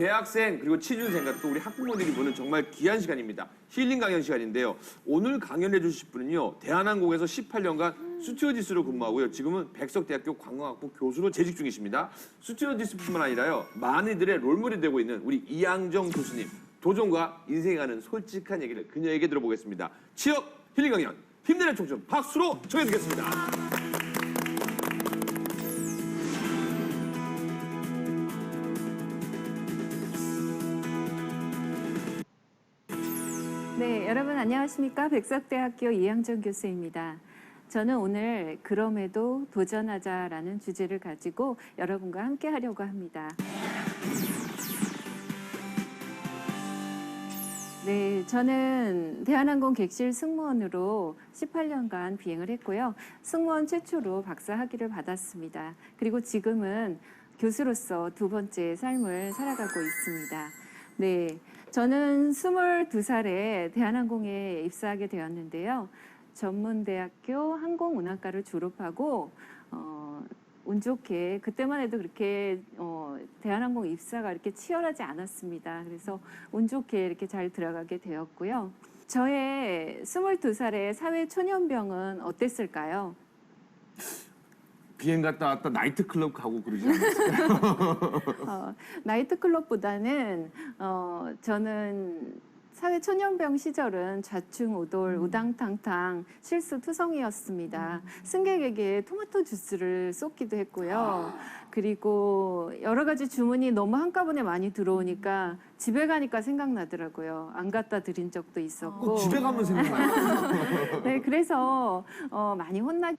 대학생 그리고 취준생과 또 우리 학부모들이 보는 정말 귀한 시간입니다. 힐링 강연 시간인데요. 오늘 강연해 주실 분은요. 대한항공에서 18년간 스튜어디스로 근무하고요. 지금은 백석대학교 관광학부 교수로 재직 중이십니다. 스튜어디스뿐만 아니라요. 많은 이들의 롤모델이 되고 있는 우리 이양정 교수님. 도전과 인생에 가는 솔직한 얘기를 그녀에게 들어보겠습니다. 취업 힐링 강연 힘내는 청춘 박수로 청해드리겠습니다. 네, 여러분 안녕하십니까? 백석대학교 이양정 교수입니다. 저는 오늘 그럼에도 도전하자라는 주제를 가지고 여러분과 함께 하려고 합니다. 네, 저는 대한항공 객실 승무원으로 18년간 비행을 했고요. 승무원 최초로 박사 학위를 받았습니다. 그리고 지금은 교수로서 두 번째 삶을 살아가고 있습니다. 네, 저는 22살에 대한항공에 입사하게 되었는데요. 전문대학교 항공운항과를 졸업하고 운 좋게 그때만 해도 그렇게 대한항공 입사가 이렇게 치열하지 않았습니다. 그래서 운 좋게 이렇게 잘 들어가게 되었고요. 저의 22살의 사회 초년병은 어땠을까요? 비행 갔다 왔다 나이트클럽 가고 그러지 않았어요? 나이트클럽보다는 저는 사회 초년병 시절은 좌충우돌, 우당탕탕, 실수투성이었습니다. 승객에게 토마토 주스를 쏟기도 했고요. 그리고 여러 가지 주문이 너무 한꺼번에 많이 들어오니까 집에 가니까 생각나더라고요. 안 갖다 드린 적도 있었고. 집에 가면 생각나요. 네, 그래서 많이 혼나기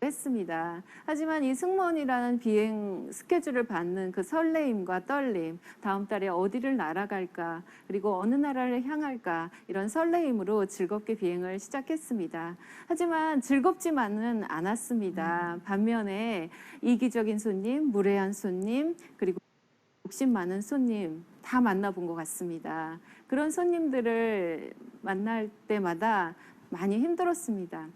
했습니다. 하지만 이 승무원이라는 비행 스케줄을 받는 그 설레임과 떨림, 다음 달에 어디를 날아갈까, 그리고 어느 나라를 향할까, 이런 설레임으로 즐겁게 비행을 시작했습니다. 하지만 즐겁지만은 않았습니다. 반면에 이기적인 손님, 무례한 손님, 그리고 욕심 많은 손님 다 만나본 것 같습니다. 그런 손님들을 만날 때마다 많이 힘들었습니다.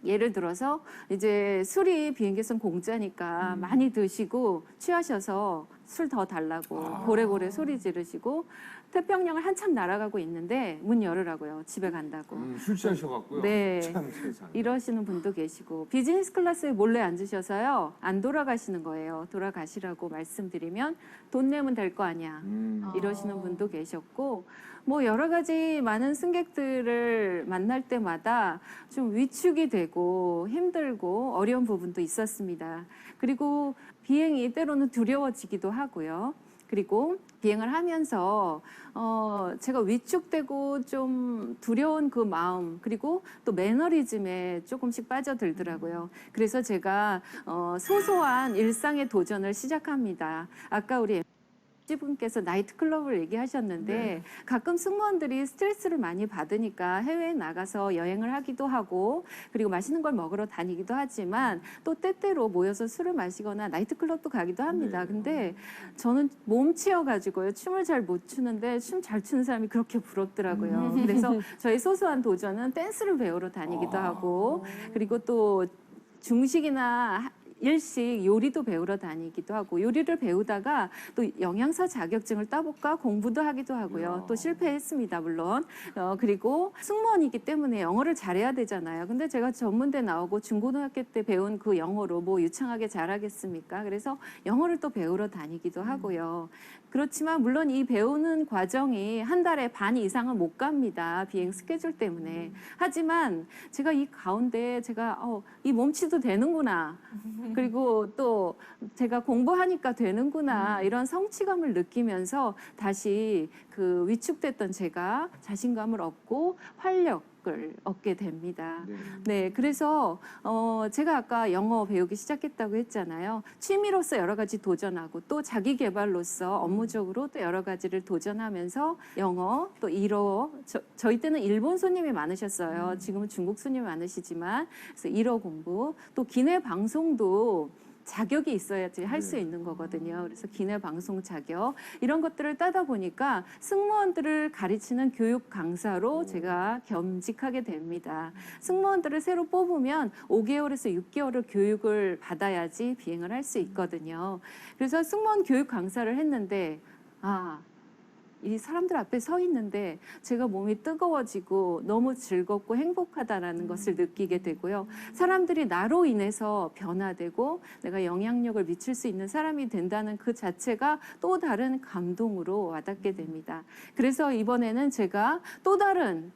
예를 들어서 이제 술이 비행기에선 공짜니까 많이 드시고 취하셔서 술 더 달라고 고래고래 소리 지르시고 태평양을 한참 날아가고 있는데 문 열으라고요. 집에 간다고. 술 취하셔갖고요. 네. 참 세상에. 이러시는 분도 계시고 비즈니스 클래스에 몰래 앉으셔서요. 안 돌아가시는 거예요. 돌아가시라고 말씀드리면 돈 내면 될 거 아니야. 이러시는 분도 계셨고 뭐 여러 가지 많은 승객들을 만날 때마다 좀 위축이 되고 힘들고 어려운 부분도 있었습니다. 그리고 비행이 때로는 두려워지기도 하고요. 그리고 비행을 하면서 제가 위축되고 좀 두려운 그 마음 그리고 또 매너리즘에 조금씩 빠져들더라고요. 그래서 제가 소소한 일상의 도전을 시작합니다. 아까 우리 분께서 나이트클럽을 얘기하셨는데 네. 가끔 승무원들이 스트레스를 많이 받으니까 해외에 나가서 여행을 하기도 하고 그리고 맛있는 걸 먹으러 다니기도 하지만 또 때때로 모여서 술을 마시거나 나이트클럽도 가기도 합니다. 근데 저는 몸치여가지고요 춤을 잘 못 추는데 춤 잘 추는 사람이 그렇게 부럽더라고요. 그래서 저희 소소한 도전은 댄스를 배우러 다니기도 하고 그리고 또 중식이나 일식 요리도 배우러 다니기도 하고 요리를 배우다가 또 영양사 자격증을 따볼까 공부도 하기도 하고요. 또 실패했습니다 물론. 그리고 승무원이기 때문에 영어를 잘해야 되잖아요. 근데 제가 전문대 나오고 중고등학교 때 배운 그 영어로 뭐 유창하게 잘하겠습니까? 그래서 영어를 또 배우러 다니기도 하고요. 그렇지만 물론 이 배우는 과정이 한 달에 반 이상은 못 갑니다. 비행 스케줄 때문에. 하지만 제가 이 가운데 제가 이 몸치도 되는구나. 그리고 또 제가 공부하니까 되는구나 이런 성취감을 느끼면서 다시 그 위축됐던 제가 자신감을 얻고 활력을 얻게 됩니다. 네, 그래서 제가 아까 영어 배우기 시작했다고 했잖아요. 취미로서 여러 가지 도전하고 또 자기 개발로서 업무적으로 또 여러 가지를 도전하면서 영어 또 일어 저희 때는 일본 손님이 많으셨어요. 지금은 중국 손님이 많으시지만 그래서 일어 공부 또 기내 방송도 자격이 있어야지 할 수 있는 거거든요. 그래서 기내 방송 자격 이런 것들을 따다 보니까 승무원들을 가르치는 교육 강사로 제가 겸직하게 됩니다. 승무원들을 새로 뽑으면 5개월에서 6개월을 교육을 받아야지 비행을 할 수 있거든요. 그래서 승무원 교육 강사를 했는데 이 사람들 앞에 서 있는데 제가 몸이 뜨거워지고 너무 즐겁고 행복하다라는 것을 느끼게 되고요. 사람들이 나로 인해서 변화되고 내가 영향력을 미칠 수 있는 사람이 된다는 그 자체가 또 다른 감동으로 와닿게 됩니다. 그래서 이번에는 제가 또 다른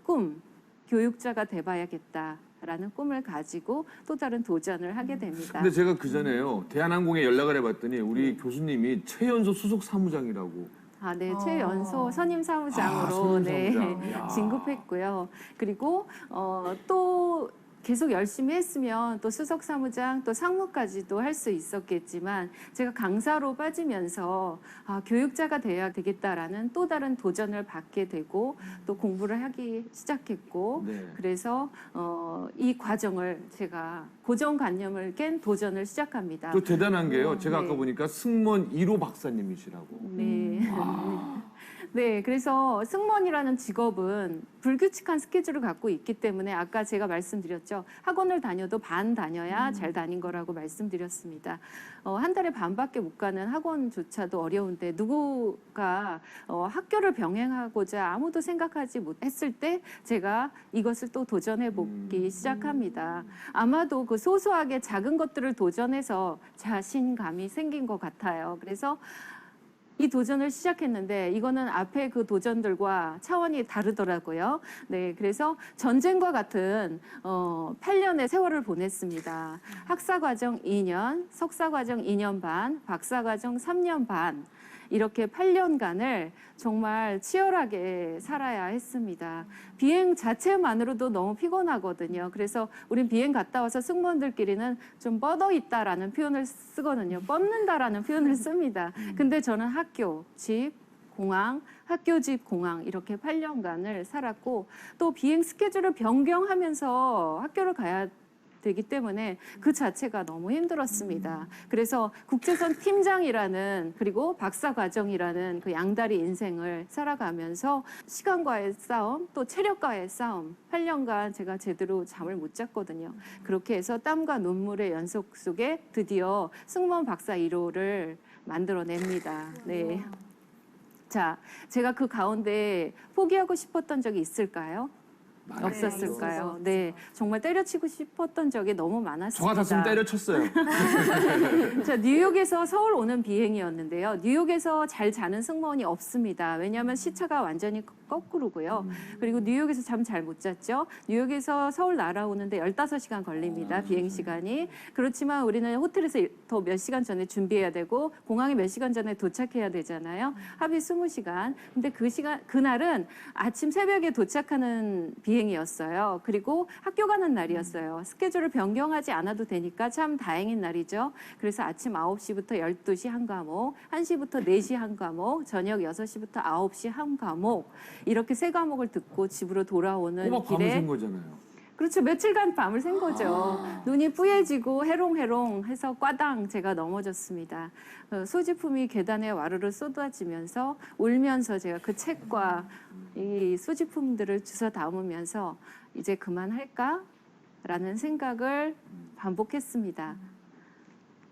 꿈, 교육자가 돼봐야겠다. 라는 꿈을 가지고 또 다른 도전을 하게 됩니다. 근데 제가 그 전에요. 대한항공에 연락을 해봤더니 우리 교수님이 최연소 수석 사무장이라고. 네, 최연소 선임 사무장으로 선임 네, 사무장. 야. 진급했고요. 그리고 또 계속 열심히 했으면 또 수석 사무장 또 상무까지도 할 수 있었겠지만 제가 강사로 빠지면서 교육자가 돼야 되겠다라는 또 다른 도전을 받게 되고 또 공부를 하기 시작했고 네. 그래서 이 과정을 제가 고정관념을 깬 도전을 시작합니다. 또 대단한 게요. 제가 네. 아까 보니까 승무원 1호 박사님이시라고. 네. 아. 네, 그래서 승무원이라는 직업은 불규칙한 스케줄을 갖고 있기 때문에 아까 제가 말씀드렸죠. 학원을 다녀도 반 다녀야 잘 다닌 거라고 말씀드렸습니다. 한 달에 반밖에 못 가는 학원조차도 어려운데 누구가 학교를 병행하고자 아무도 생각하지 못했을 때 제가 이것을 또 도전해 보기 시작합니다. 아마도 그 소소하게 작은 것들을 도전해서 자신감이 생긴 것 같아요. 그래서 이 도전을 시작했는데 이거는 앞에 그 도전들과 차원이 다르더라고요. 네, 그래서 전쟁과 같은 8년의 세월을 보냈습니다. 학사과정 2년, 석사과정 2년 반, 박사과정 3년 반 이렇게 8년간을 정말 치열하게 살아야 했습니다. 비행 자체만으로도 너무 피곤하거든요. 그래서 우린 비행 갔다 와서 승무원들끼리는 좀 뻗어 있다라는 표현을 쓰거든요. 뻗는다라는 표현을 씁니다. 근데 저는 학교, 집, 공항, 학교, 집, 공항 이렇게 8년간을 살았고 또 비행 스케줄을 변경하면서 학교를 가야 되기 때문에 그 자체가 너무 힘들었습니다. 그래서 국제선 팀장이라는 그리고 박사 과정이라는 그 양다리 인생을 살아가면서 시간과의 싸움 또 체력과의 싸움 8년간 제가 제대로 잠을 못 잤거든요. 그렇게 해서 땀과 눈물의 연속 속에 드디어 승무원 박사 1호를 만들어냅니다. 네. 자, 제가 그 가운데 포기하고 싶었던 적이 있을까요? 없었을까요? 네, 정말 때려치고 싶었던 적이 너무 많았습니다. 저 같았으면 때려쳤어요. 자, 뉴욕에서 서울 오는 비행이었는데요. 뉴욕에서 잘 자는 승무원이 없습니다. 왜냐하면 시차가 완전히 거꾸로고요. 그리고 뉴욕에서 잠 잘 못 잤죠. 뉴욕에서 서울 날아오는데 15시간 걸립니다. 비행 시간이. 그렇지만 우리는 호텔에서 더 몇 시간 전에 준비해야 되고 공항에 몇 시간 전에 도착해야 되잖아요. 합의 20시간. 근데 그날은 아침 새벽에 도착하는 비행이었어요. 그리고 학교 가는 날이었어요. 스케줄을 변경하지 않아도 되니까 참 다행인 날이죠. 그래서 아침 9시부터 12시 한 과목, 1시부터 4시 한 과목, 저녁 6시부터 9시 한 과목 이렇게 3과목을 듣고 집으로 돌아오는 꼬박 밤을 길에 샌 거잖아요. 그렇죠. 며칠간 밤을 샌 거죠. 눈이 뿌얘지고 해롱해롱 해서 꽈당 제가 넘어졌습니다. 소지품이 계단에 와르르 쏟아지면서 울면서 제가 그 책과 이 소지품들을 주워 담으면서 이제 그만할까? 라는 생각을 반복했습니다.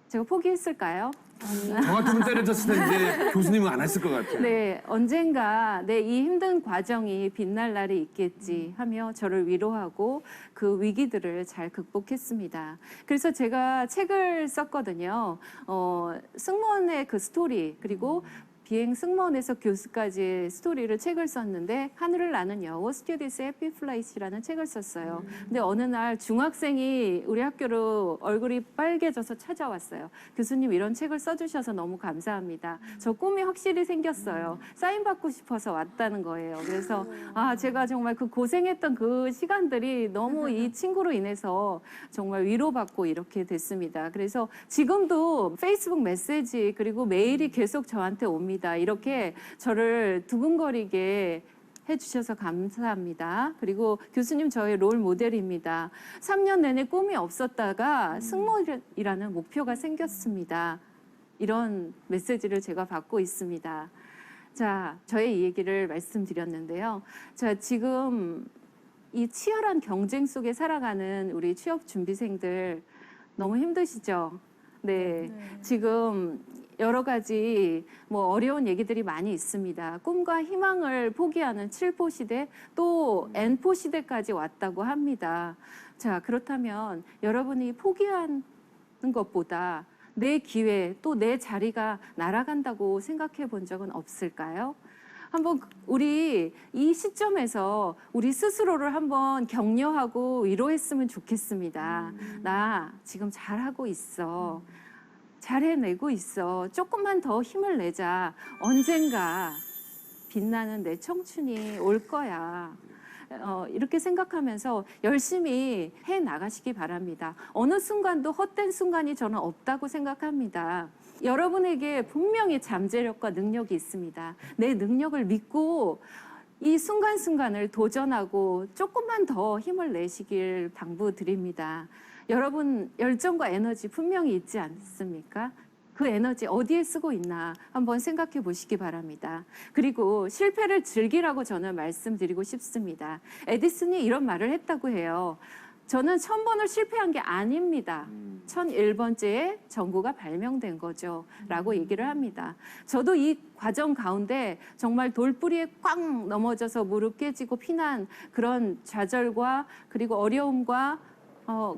제가 포기했을까요? 저 같으면 때려쳤을 텐데 교수님은 안 했을 것 같아요. 네, 언젠가 내 이 힘든 과정이 빛날 날이 있겠지 하며 저를 위로하고 그 위기들을 잘 극복했습니다. 그래서 제가 책을 썼거든요. 승무원의 그 스토리 그리고 비행 승무원에서 교수까지의 스토리를 책을 썼는데 하늘을 나는 여우 스튜어디스 해피 플라이트라는 책을 썼어요. 근데 어느 날 중학생이 우리 학교로 얼굴이 빨개져서 찾아왔어요. 교수님 이런 책을 써주셔서 너무 감사합니다. 저 꿈이 확실히 생겼어요. 사인 받고 싶어서 왔다는 거예요. 그래서 제가 정말 그 고생했던 그 시간들이 너무 이 친구로 인해서 정말 위로받고 이렇게 됐습니다. 그래서 지금도 페이스북 메시지 그리고 메일이 계속 저한테 옵니다. 이렇게 저를 두근거리게 해주셔서 감사합니다. 그리고 교수님 저의 롤 모델입니다. 3년 내내 꿈이 없었다가 승무원이라는 목표가 생겼습니다. 이런 메시지를 제가 받고 있습니다. 자, 저의 이 얘기를 말씀드렸는데요. 자, 지금 이 치열한 경쟁 속에 살아가는 우리 취업 준비생들 너무 힘드시죠? 네. 지금 여러 가지 뭐 어려운 얘기들이 많이 있습니다. 꿈과 희망을 포기하는 7포 시대, 또 N포 시대까지 왔다고 합니다. 자, 그렇다면 여러분이 포기하는 것보다 내 기회, 또 내 자리가 날아간다고 생각해 본 적은 없을까요? 한번 우리 이 시점에서 우리 스스로를 한번 격려하고 위로했으면 좋겠습니다. 나 지금 잘하고 있어. 잘 해내고 있어. 조금만 더 힘을 내자. 언젠가 빛나는 내 청춘이 올 거야. 이렇게 생각하면서 열심히 해 나가시기 바랍니다. 어느 순간도 헛된 순간이 저는 없다고 생각합니다. 여러분에게 분명히 잠재력과 능력이 있습니다. 내 능력을 믿고 이 순간순간을 도전하고 조금만 더 힘을 내시길 당부드립니다. 여러분 열정과 에너지 분명히 있지 않습니까? 그 에너지 어디에 쓰고 있나 한번 생각해 보시기 바랍니다. 그리고 실패를 즐기라고 저는 말씀드리고 싶습니다. 에디슨이 이런 말을 했다고 해요. 저는 1000번을 실패한 게 아닙니다. 1001번째에 전구가 발명된 거죠. 라고 얘기를 합니다. 저도 이 과정 가운데 정말 돌뿌리에 꽝 넘어져서 무릎 깨지고 피난 그런 좌절과 그리고 어려움과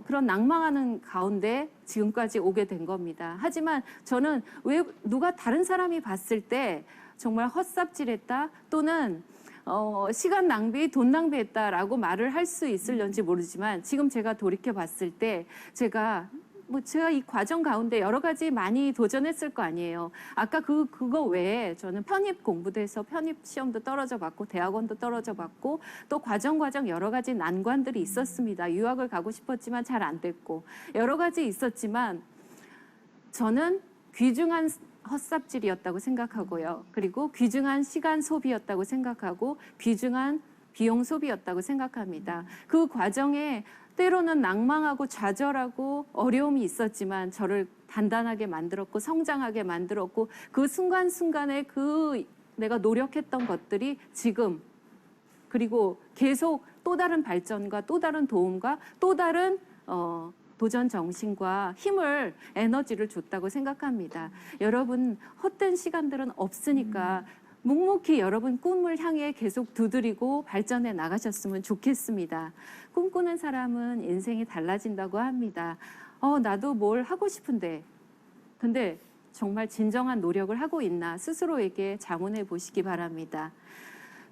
그런 낭망하는 가운데 지금까지 오게 된 겁니다. 하지만 저는 왜 누가 다른 사람이 봤을 때 정말 헛삽질했다 또는 시간 낭비, 돈 낭비했다라고 말을 할 수 있을런지 모르지만 지금 제가 돌이켜 봤을 때 제가 이 과정 가운데 여러 가지 많이 도전했을 거 아니에요. 아까 그거 외에 저는 편입 공부도 해서 편입 시험도 떨어져 봤고 대학원도 떨어져 봤고 또 과정 여러 가지 난관들이 있었습니다. 유학을 가고 싶었지만 잘 안 됐고 여러 가지 있었지만 저는 귀중한 헛삽질이었다고 생각하고요. 그리고 귀중한 시간 소비였다고 생각하고 귀중한 비용 소비였다고 생각합니다. 그 과정에 때로는 낭망하고 좌절하고 어려움이 있었지만 저를 단단하게 만들었고 성장하게 만들었고 그 순간순간에 내가 노력했던 것들이 지금 그리고 계속 또 다른 발전과 또 다른 도움과 또 다른 도전 정신과 힘을 에너지를 줬다고 생각합니다. 여러분 헛된 시간들은 없으니까 묵묵히 여러분 꿈을 향해 계속 두드리고 발전해 나가셨으면 좋겠습니다. 꿈꾸는 사람은 인생이 달라진다고 합니다. 나도 뭘 하고 싶은데 근데 정말 진정한 노력을 하고 있나 스스로에게 자문해 보시기 바랍니다.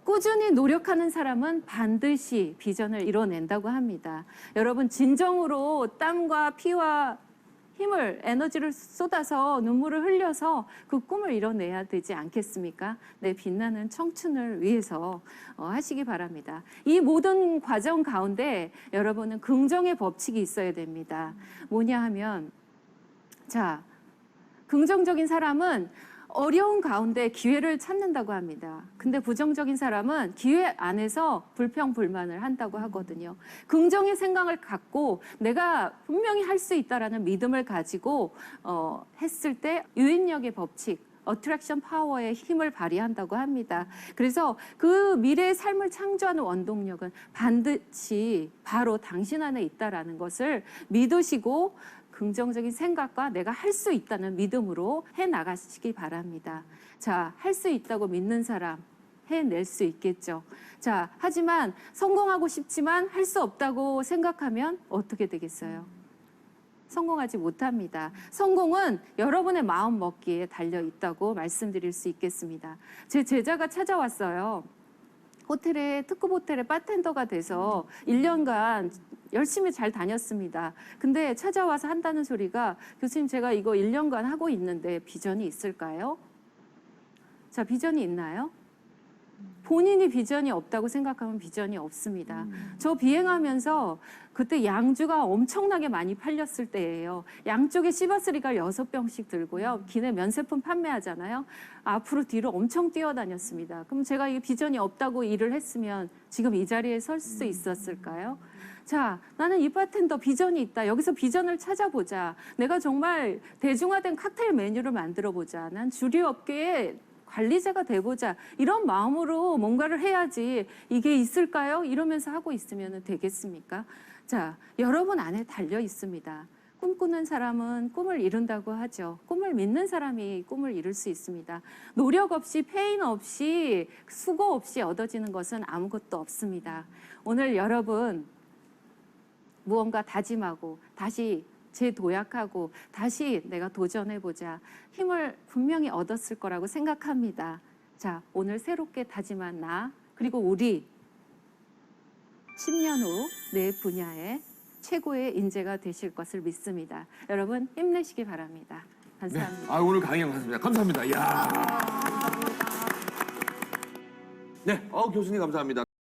꾸준히 노력하는 사람은 반드시 비전을 이뤄낸다고 합니다. 여러분 진정으로 땀과 피와 힘을 에너지를 쏟아서 눈물을 흘려서 그 꿈을 이뤄내야 되지 않겠습니까? 내 빛나는 청춘을 위해서 하시기 바랍니다. 이 모든 과정 가운데 여러분은 긍정의 법칙이 있어야 됩니다. 뭐냐 하면 자, 긍정적인 사람은 어려운 가운데 기회를 찾는다고 합니다. 근데 부정적인 사람은 기회 안에서 불평불만을 한다고 하거든요. 긍정의 생각을 갖고 내가 분명히 할 수 있다라는 믿음을 가지고 했을 때 유인력의 법칙, 어트랙션 파워의 힘을 발휘한다고 합니다. 그래서 그 미래의 삶을 창조하는 원동력은 반드시 바로 당신 안에 있다라는 것을 믿으시고 긍정적인 생각과 내가 할 수 있다는 믿음으로 해나가시기 바랍니다. 자, 할 수 있다고 믿는 사람 해낼 수 있겠죠. 자, 하지만 성공하고 싶지만 할 수 없다고 생각하면 어떻게 되겠어요? 성공하지 못합니다. 성공은 여러분의 마음 먹기에 달려 있다고 말씀드릴 수 있겠습니다. 제 제자가 찾아왔어요. 특급 호텔에 바텐더가 돼서 1년간 열심히 잘 다녔습니다. 근데 찾아와서 한다는 소리가 교수님 제가 이거 1년간 하고 있는데 비전이 있을까요? 자, 비전이 있나요? 본인이 비전이 없다고 생각하면 비전이 없습니다. 저 비행하면서 그때 양주가 엄청나게 많이 팔렸을 때예요. 양쪽에 시바스리가 6병씩 들고요. 기내 면세품 판매하잖아요. 앞으로 뒤로 엄청 뛰어다녔습니다. 그럼 제가 이 비전이 없다고 일을 했으면 지금 이 자리에 설 수 있었을까요? 자, 나는 이 바텐더 비전이 있다. 여기서 비전을 찾아보자. 내가 정말 대중화된 칵테일 메뉴를 만들어보자. 난 주류 업계에 관리자가 돼보자. 이런 마음으로 뭔가를 해야지 이게 있을까요? 이러면서 하고 있으면 되겠습니까? 자, 여러분 안에 달려 있습니다. 꿈꾸는 사람은 꿈을 이룬다고 하죠. 꿈을 믿는 사람이 꿈을 이룰 수 있습니다. 노력 없이 페인 없이 수고 없이 얻어지는 것은 아무것도 없습니다. 오늘 여러분 무언가 다짐하고 다시 재도약하고 다시 내가 도전해보자. 힘을 분명히 얻었을 거라고 생각합니다. 자, 오늘 새롭게 다짐한 나 그리고 우리 10년 후 내 분야에 최고의 인재가 되실 것을 믿습니다. 여러분 힘내시기 바랍니다. 감사합니다. 아, 오늘 강의 감사합니다. 감사합니다. 이야. 네, 교수님 감사합니다.